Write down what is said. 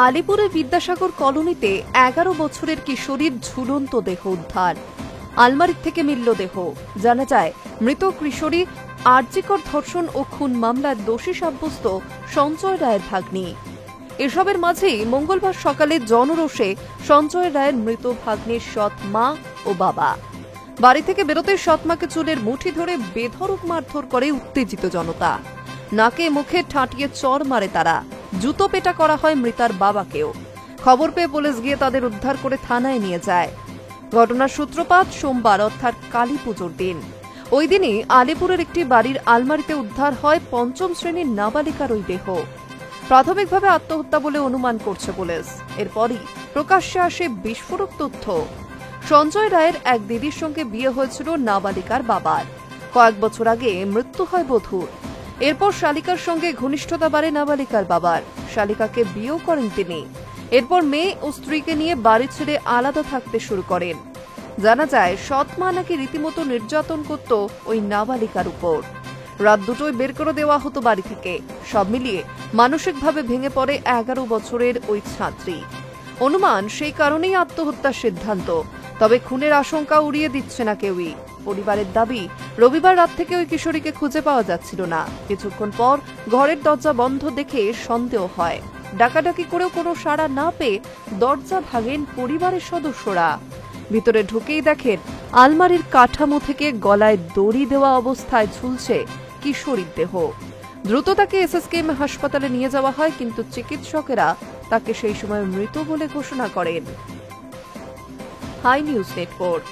আলিপুরের বিদ্যাসাগর কলোনিতে 11 বছরের কিশোরীর ঝুলন্ত দেহ উদ্ধার। আলমারির থেকে মিলল দেহ। জানা যায়, মৃত কিশোরী আরজিকর ধর্ষণ ও খুন মামলার দোষী সাব্যস্ত সঞ্জয় রায়ের ভাগ্নি। এসবের মাঝেই মঙ্গলবার সকালে জনরোষে সঞ্জয় রায়ের মৃত ভাগ্নির সৎ মা ও বাবা। বাড়ি থেকে বেরোতে সৎ মাকে চুলের মুঠি ধরে বেধড়ক মারধর করে উত্তেজিত জনতা। নাকে মুখে ঠাঁটিয়ে চড় মারে তারা। জুতো পেটা করা হয় মৃতার বাবাকেও। খবর পেয়ে পুলিশ গিয়ে তাদের উদ্ধার করে থানায় নিয়ে যায়। ঘটনার সূত্রপাত সোমবার অর্থাৎ কালী পুজোর দিন। ওই দিনই আলিপুরের একটি বাড়ির আলমারিতে উদ্ধার হয় ৫ম শ্রেণীর নাবালিকার ওই দেহ। প্রাথমিকভাবে আত্মহত্যা বলে অনুমান করছে পুলিশ। এরপরই প্রকাশ্যে আসে বিস্ফোরক তথ্য। সঞ্জয় রায়ের এক দিদির সঙ্গে বিয়ে হয়েছিল নাবালিকার বাবার। কয়েক বছর আগে মৃত্যু হয় বধূর। এরপর শালিকার সঙ্গে ঘনিষ্ঠতা বাড়ে নাবালিকার বাবার। শালিকাকে বিয়েও করেন তিনি। এরপর মেয়ে ও স্ত্রীকে নিয়ে বাড়ি ছেড়ে আলাদা থাকতে শুরু করেন। জানা যায়, সৎ মা নাকি রীতিমতো নির্যাতন করত ওই নাবালিকার উপর। রাত দুটোয় বের করে দেওয়া হতো বাড়ি থেকে। সব মিলিয়ে মানসিকভাবে ভেঙে পড়ে 11 বছরের ওই ছাত্রী। অনুমান সেই কারণেই আত্মহত্যার সিদ্ধান্ত। তবে খুনের আশঙ্কা উড়িয়ে দিচ্ছে না কেউই। পরিবারের দাবি, রবিবার রাত থেকে ওই কিশোরীকে খুঁজে পাওয়া যাচ্ছিল না। কিছুক্ষণ পর ঘরের দরজা বন্ধ দেখে সন্দেহ হয়। ডাকাডাকি করেও কোনো সাড়া না পেয়ে দরজা ভাঙেন পরিবারের সদস্যরা। ভিতরে ঢুকেই দেখেন আলমারির কাঠামো থেকে গলায় দড়ি দেওয়া অবস্থায় ঝুলছে কিশোরীর দেহ। দ্রুত তাকে এসএসকেএম হাসপাতালে নিয়ে যাওয়া হয়, কিন্তু চিকিৎসকেরা তাকে সেই সময় মৃত বলে ঘোষণা করেন। High news network.